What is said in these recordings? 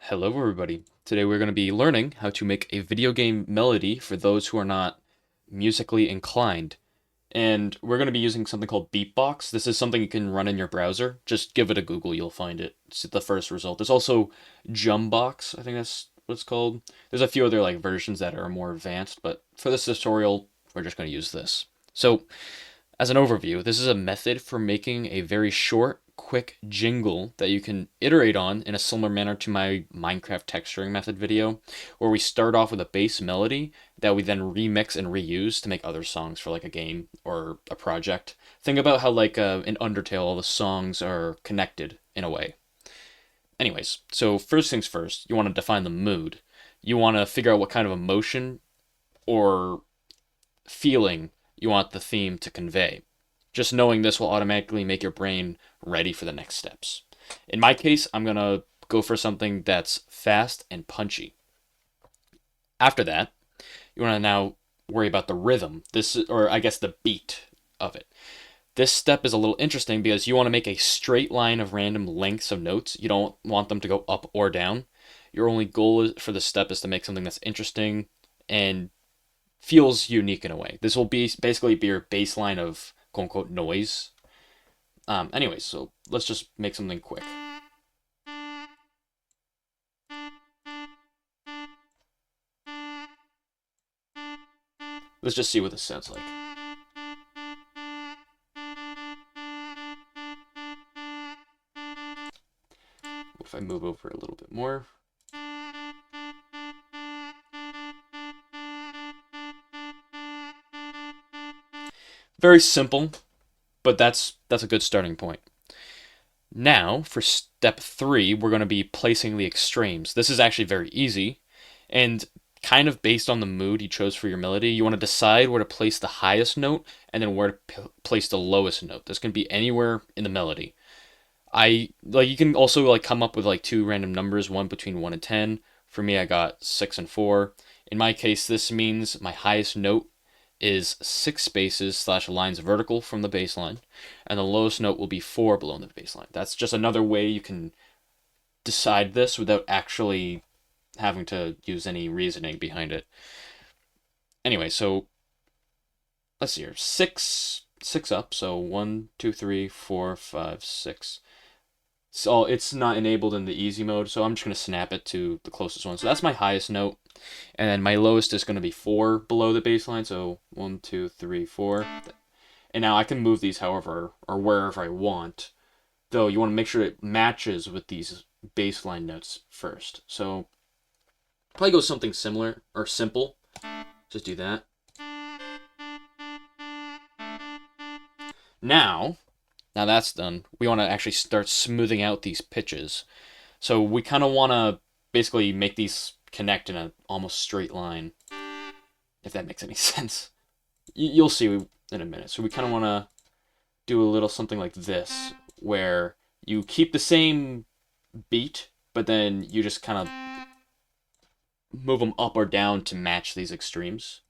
Hello, everybody. Today we're going to be learning how to make a video game melody for those who are not musically inclined. And we're going to be using something called Beatbox. This is something you can run in your browser. Just give it a Google, you'll find it. It's the first result. There's also Jumbox, I think that's what it's called. There's a few other versions that are more advanced, but for this tutorial, we're just going to use this. So, as an overview, this is a method for making a very short, quick jingle that you can iterate on in a similar manner to my Minecraft texturing method video, where we start off with a bass melody that we then remix and reuse to make other songs for a game or a project. Think about how in Undertale all the songs are connected in a way. Anyways, so first things first, you want to define the mood. You want to figure out what kind of emotion or feeling you want the theme to convey. Just knowing this will automatically make your brain ready for the next steps. In my case, I'm going to go for something that's fast and punchy. After that, you want to now worry about the rhythm, or I guess the beat of it. This step is a little interesting because you want to make a straight line of random lengths of notes. You don't want them to go up or down. Your only goal for this step is to make something that's interesting and feels unique in a way. This will basically be your baseline of quote unquote noise. Anyways, so let's just make something quick. Let's just see what this sounds like. If I move over a little bit more. Very simple, but that's a good starting point. Now, for step 3, we're going to be placing the extremes. This is actually very easy, and kind of based on the mood you chose for your melody, you want to decide where to place the highest note and then where to place the lowest note. This can be anywhere in the melody. You can also come up with two random numbers, one between 1 and 10. For me, I got 6 and 4. In my case, this means my highest note is 6 spaces / lines vertical from the bass line, and the lowest note will be 4 below the bass line. That's just another way you can decide this without actually having to use any reasoning behind it. Anyway, so let's see here. Six up, so 1, 2, 3, 4, 5, 6. So it's not enabled in the easy mode, so I'm just going to snap it to the closest one. So that's my highest note. And then my lowest is going to be 4 below the bass line. So 1, 2, 3, 4. And now I can move these however or wherever I want. Though you want to make sure it matches with these bass line notes first. So probably go something similar or simple. Just do that. Now that's done, we want to actually start smoothing out these pitches. So we kind of want to basically make these connect in an almost straight line, if that makes any sense. You'll see in a minute. So we kind of want to do a little something like this, where you keep the same beat, but then you just kind of move them up or down to match these extremes.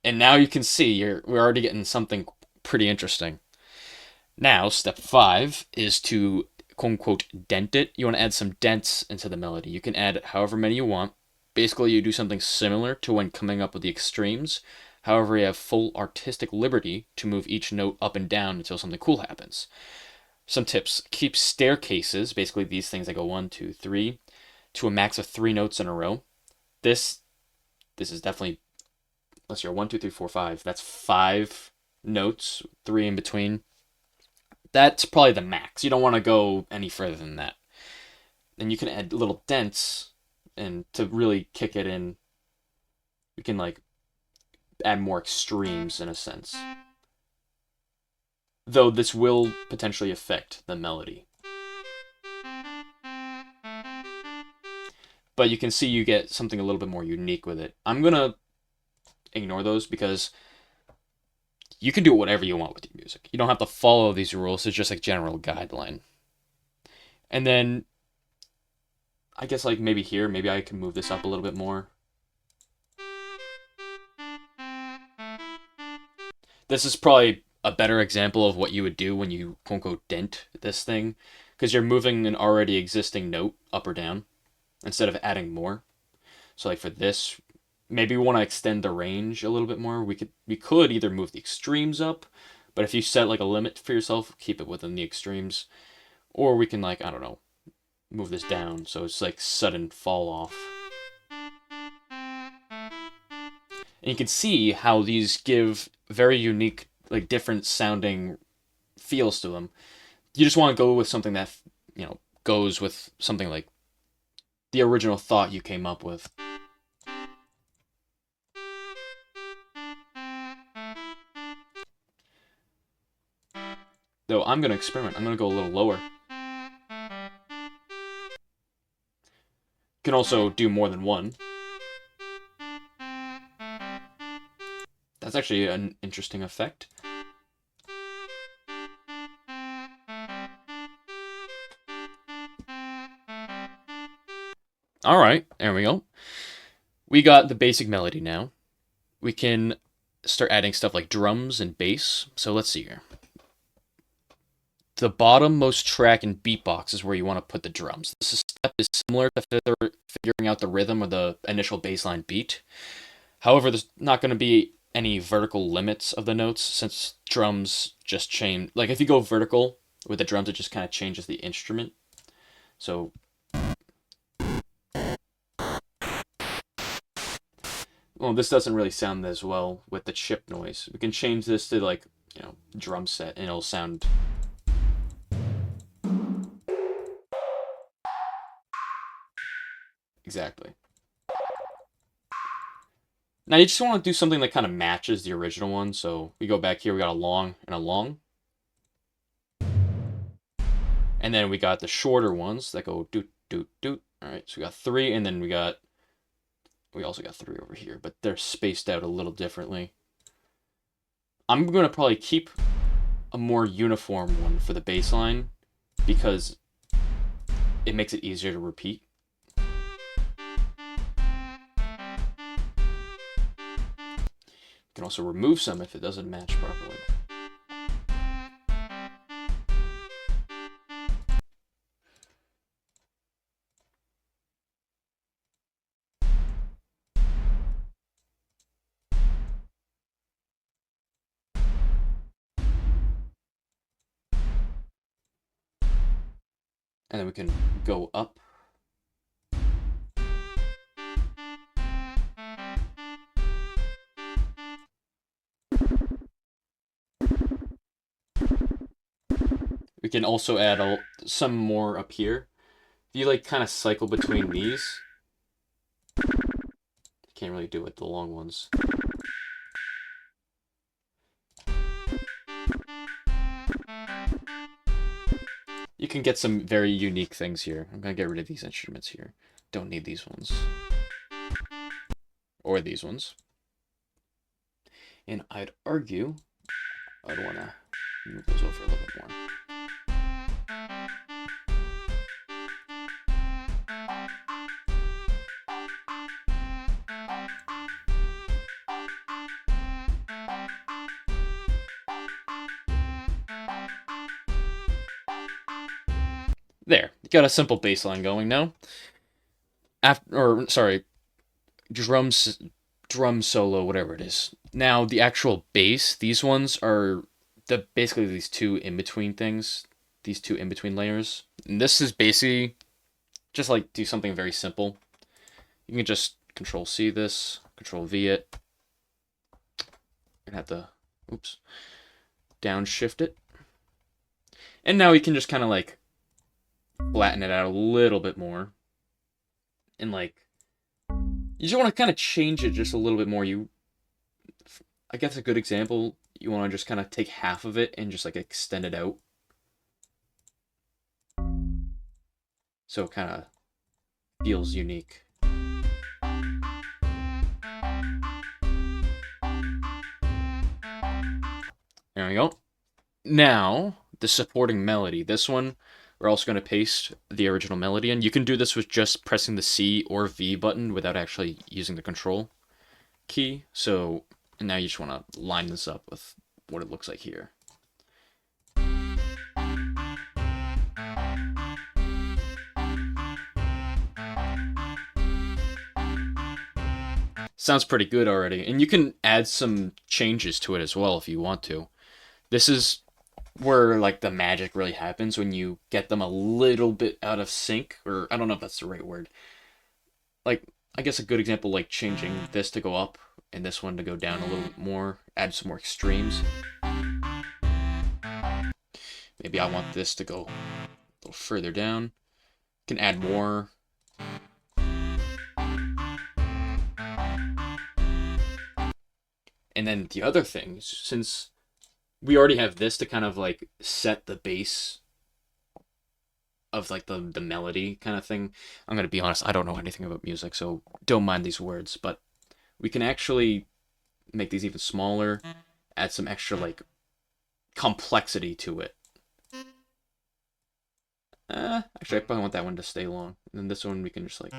And now you can see we're already getting something pretty interesting. Now, step 5 is to quote unquote dent it. You want to add some dents into the melody. You can add however many you want. Basically, you do something similar to when coming up with the extremes. However, you have full artistic liberty to move each note up and down until something cool happens. Some tips: keep staircases, basically these things that go 1, 2, 3, to a max of 3 notes in a row. This is definitely, let's see, 1, 2, 3, 4, 5. That's 5 notes, 3 in between. That's probably the max. You don't want to go any further than that. And you can add little dents, and to really kick it in, you can add more extremes in a sense. Though this will potentially affect the melody. But you can see you get something a little bit more unique with it. I'm gonna ignore those because you can do whatever you want with your music. You don't have to follow these rules. It's just a general guideline. And then I guess maybe here, maybe I can move this up a little bit more. This is probably a better example of what you would do when you quote unquote dent this thing, because you're moving an already existing note up or down instead of adding more. So like for this, maybe we want to extend the range a little bit more. We could either move the extremes up, but if you set like a limit for yourself, keep it within the extremes. Or we can like, I don't know, move this down so it's like sudden fall off. And you can see how these give very unique, like different sounding feels to them. You just want to go with something that, goes with something like the original thought you came up with. Though I'm going to experiment. I'm going to go a little lower. You can also do more than one. That's actually an interesting effect. All right, there we go. We got the basic melody now. We can start adding stuff like drums and bass. So let's see here. The bottommost track in beatbox is where you want to put the drums. This step is similar to figuring out the rhythm or the initial bassline beat. However, there's not going to be any vertical limits of the notes since drums just change. Like if you go vertical with the drums, it just kind of changes the instrument. So well, this doesn't really sound as well with the chip noise. We can change this to like, drum set and it'll sound exactly. Now you just want to do something that kind of matches the original one. So we go back here, we got a long and a long. And then we got the shorter ones that go doot, doot, doot. All right, so we got 3, and then we also got 3 over here, but they're spaced out a little differently. I'm going to probably keep a more uniform one for the bass line because it makes it easier to repeat. You can also remove some if it doesn't match properly. And then we can go up. We can also add some more up here. If you like kind of cycle between these, can't really do it with the long ones. You can get some very unique things here. I'm going to get rid of these instruments here. Don't need these ones. Or these ones. And I'd argue I'd want to move those over a little bit more. There, you got a simple bass line going now. Drum solo, whatever it is. Now the actual bass, these ones are basically these two in between things, these two in between layers. And this is basically just like do something very simple. You can just Control C this, Control V it. You're gonna have to, downshift it. And now you can just kind of like flatten it out a little bit more. And like, you just want to kind of change it just a little bit more. I guess a good example, you want to just kind of take half of it and just like extend it out. So it kind of feels unique. There we go. Now, the supporting melody. This one, we're also going to paste the original melody in. You can do this with just pressing the C or V button without actually using the Control key. So now you just want to line this up with what it looks like here. Sounds pretty good already. And you can add some changes to it as well if you want to. This is where like the magic really happens when you get them a little bit out of sync, or I don't know if that's the right word. Like I guess a good example, like changing this to go up and this one to go down a little bit more, add some more extremes. Maybe I want this to go a little further down. Can add more. And then the other thing, since we already have this to kind of like set the base of like the melody kind of thing. I'm gonna be honest, I don't know anything about music, so don't mind these words, but we can actually make these even smaller, add some extra like complexity to it. Actually, I probably want that one to stay long. And then this one we can just like.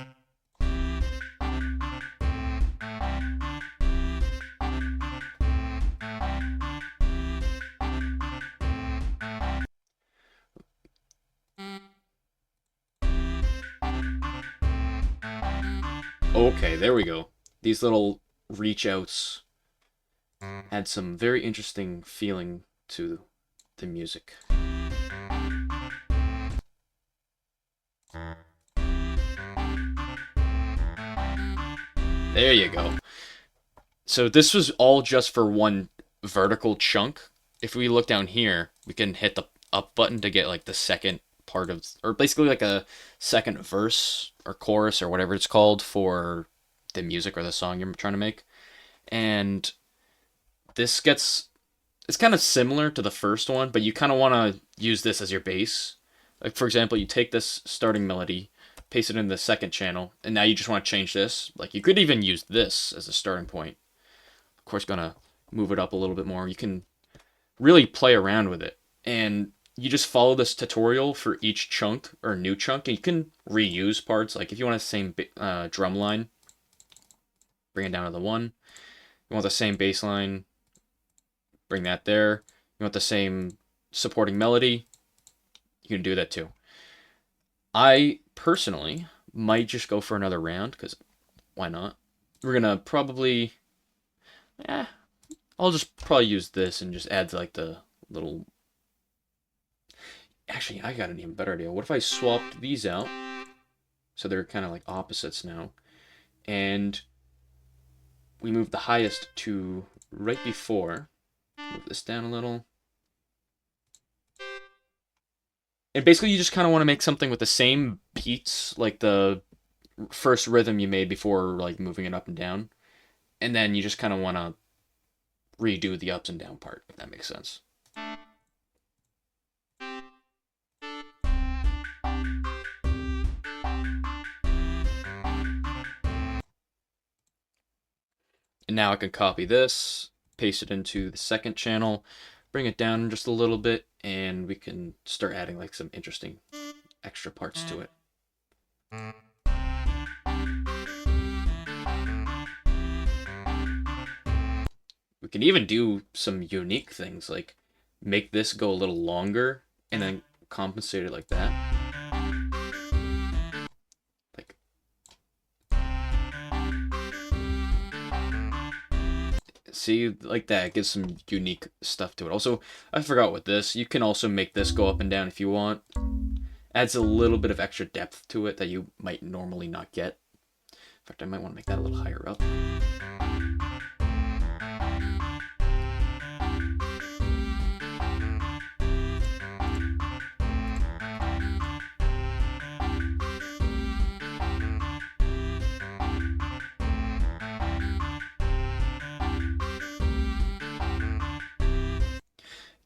Okay, there we go. These little reach outs add some very interesting feeling to the music. There you go. So this was all just for one vertical chunk. If we look down here, we can hit the up button to get like the second part of, or basically like a second verse or chorus or whatever it's called for the music or the song you're trying to make. And this gets, it's kind of similar to the first one, but you kind of want to use this as your base. Like for example, you take this starting melody, paste it in the second channel, and now you just want to change this. Like you could even use this as a starting point. Of course, gonna move it up a little bit more. You can really play around with it, and you just follow this tutorial for each chunk or new chunk, and you can reuse parts. Like if you want the same drum line, bring it down to the one. You want the same bass line, bring that there. You want the same supporting melody, you can do that too. I personally might just go for another round, because why not? We're gonna probably, I'll just probably use this and just add like the little. Actually, I got an even better idea. What if I swapped these out so they're kind of like opposites now, and we move the highest to right before. Move this down a little. And basically, you just kind of want to make something with the same beats, like the first rhythm you made before, like moving it up and down, and then you just kind of want to redo the ups and down part, if that makes sense. And now I can copy this, paste it into the second channel, bring it down just a little bit, and we can start adding like some interesting extra parts to it. We can even do some unique things, like make this go a little longer and then compensate it like that. Like, see, like that, it gives some unique stuff to it. Also, I forgot with this, you can also make this go up and down if you want. Adds a little bit of extra depth to it that you might normally not get. In fact, I might want to make that a little higher up.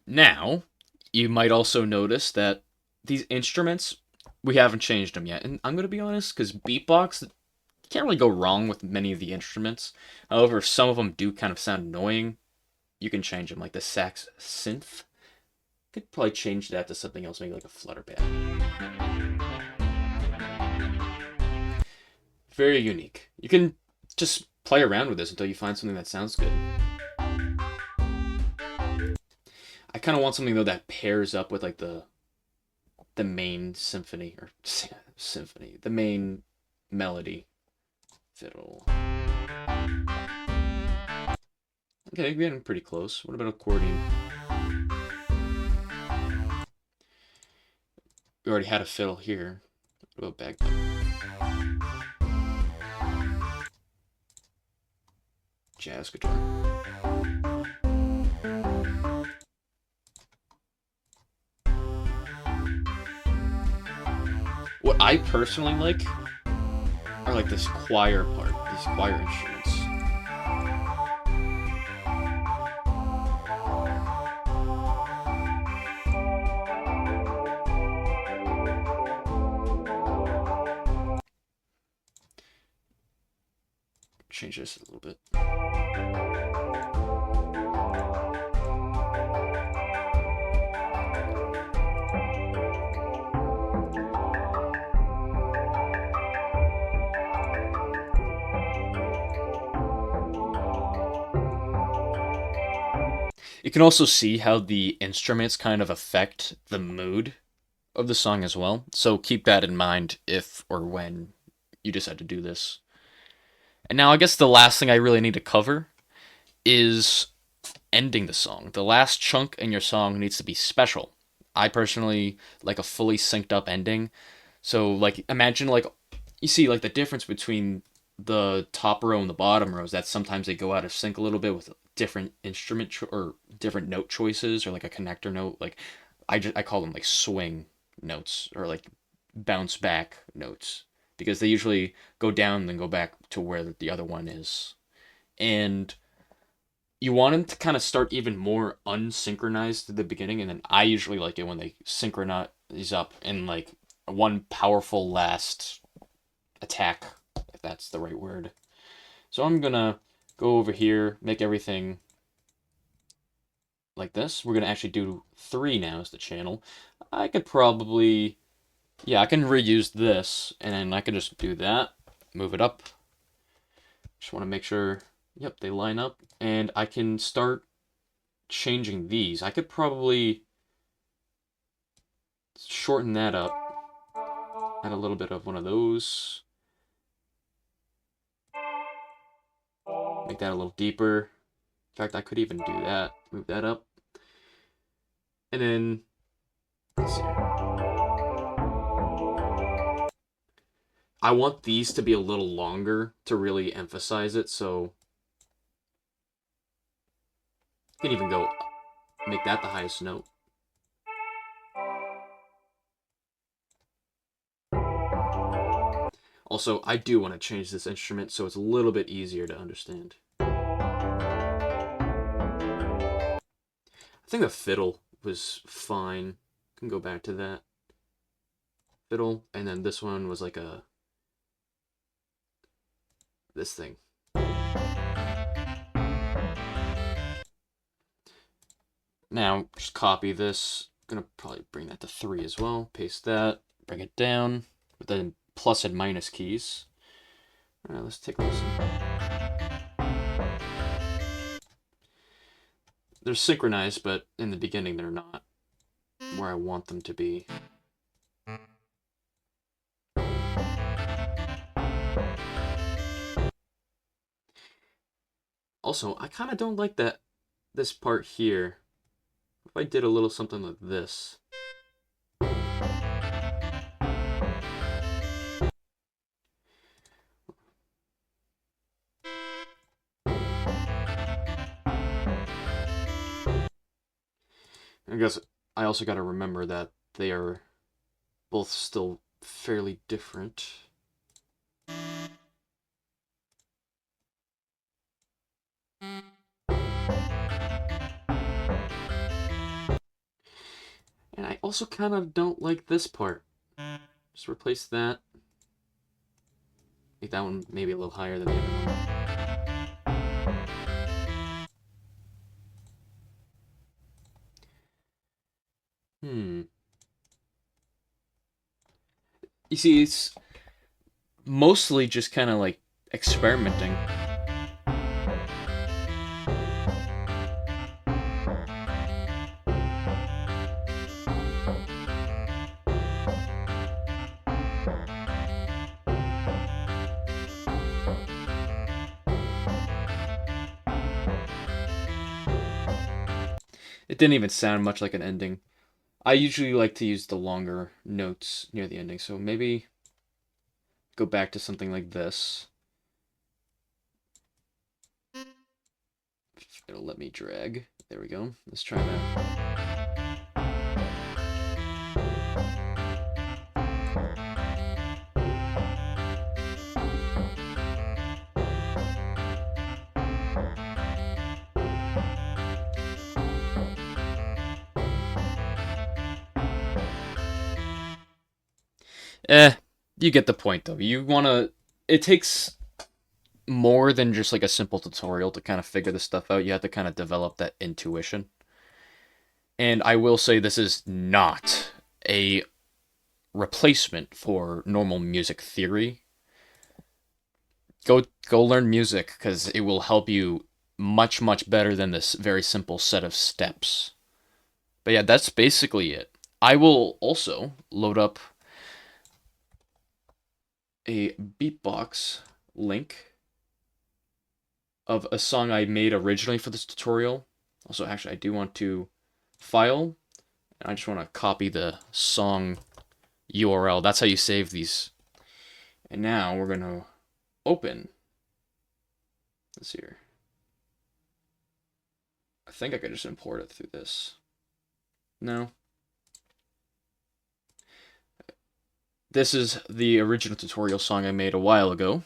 Now, you might also notice that these instruments, we haven't changed them yet. And I'm going to be honest, because beatbox, you can't really go wrong with many of the instruments. However, some of them do kind of sound annoying. You can change them, like the sax synth. Could probably change that to something else, maybe like a flutter pad. Very unique. You can just play around with this until you find something that sounds good. I kind of want something though that pairs up with like the main symphony or symphony, the main melody. Fiddle. Okay, we're getting pretty close. What about accordion? We already had a fiddle here. What about bagpipe? Jazz guitar. What I personally like are like this choir part, these choir instruments. Change this a little bit. You can also see how the instruments kind of affect the mood of the song as well. So keep that in mind if or when you decide to do this. And now I guess the last thing I really need to cover is ending the song. The last chunk in your song needs to be special. I personally like a fully synced up ending. So like imagine like you see like the difference between the top row and the bottom rows that sometimes they go out of sync a little bit with different or different note choices or like a connector note. Like I call them like swing notes or like bounce back notes because they usually go down and then go back to where the other one is. And you want them to kind of start even more unsynchronized at the beginning, and then I usually like it when they synchronize up in like one powerful last attack, if that's the right word. So I'm gonna go over here, make everything like this. We're gonna actually do 3 now as the channel. I could probably, yeah, I can reuse this, and then I can just do that, move it up. Just want to make sure, yep, they line up, and I can start changing these. I could probably shorten that up, add a little bit of one of those, make that a little deeper. In fact, I could even do that, move that up, and then, let's see. I want these to be a little longer to really emphasize it, so you can even go, make that the highest note. Also, I do want to change this instrument so it's a little bit easier to understand. I think the fiddle was fine. Can go back to that. Fiddle, and then this one was like this thing. Now, just copy this. I'm gonna probably bring that to 3 as well. Paste that, bring it down with the plus and minus keys. All right, let's take a listen. They're synchronized, but in the beginning they're not where I want them to be. Also, I kind of don't like this part here. If I did a little something like this. I guess I also got to remember that they are both still fairly different. And I also kind of don't like this part. Just replace that. Make that one maybe a little higher than the other one. You see, it's mostly just kind of like experimenting. didn't even sound much like an ending. I usually like to use the longer notes near the ending, so maybe go back to something like this. It'll let me drag. There we go. Let's try that. You get the point though. You want to it takes more than just like a simple tutorial to kind of figure this stuff out. You have to kind of develop that intuition. And I will say this is not a replacement for normal music theory. Go learn music because it will help you much better than this very simple set of steps. But yeah, that's basically it. I will also load up a beatbox link of a song I made originally for this tutorial. Also, actually, I do want to file, and I just want to copy the song URL. That's how you save these. And now we're going to open this here. I think I could just import it through this. No. This is the original tutorial song I made a while ago.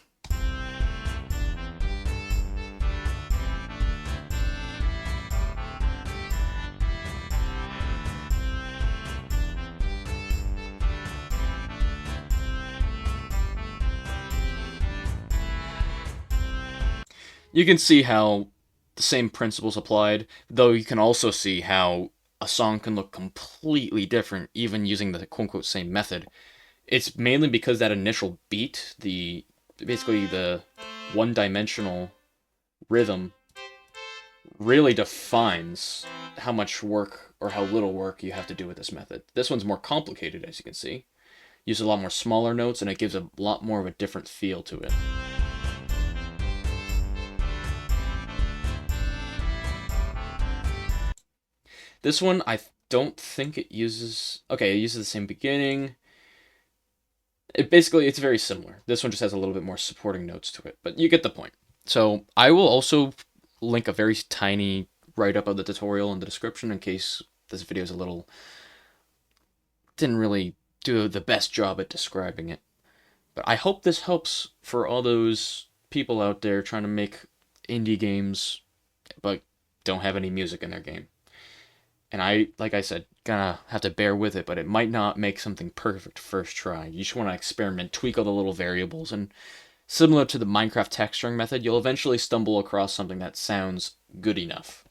You can see how the same principles applied, though you can also see how a song can look completely different even using the quote-unquote same method. It's mainly because that initial beat, basically the one-dimensional rhythm, really defines how much work or how little work you have to do with this method. This one's more complicated, as you can see. Uses a lot more smaller notes, and it gives a lot more of a different feel to it. This one, I don't think it uses... Okay, it uses the same beginning. It's very similar. This one just has a little bit more supporting notes to it, but you get the point. So I will also link a very tiny write-up of the tutorial in the description in case this video is didn't really do the best job at describing it. But I hope this helps for all those people out there trying to make indie games but don't have any music in their game. And like I said, gonna have to bear with it, but it might not make something perfect first try. You just want to experiment, tweak all the little variables, and similar to the Minecraft texturing method, you'll eventually stumble across something that sounds good enough.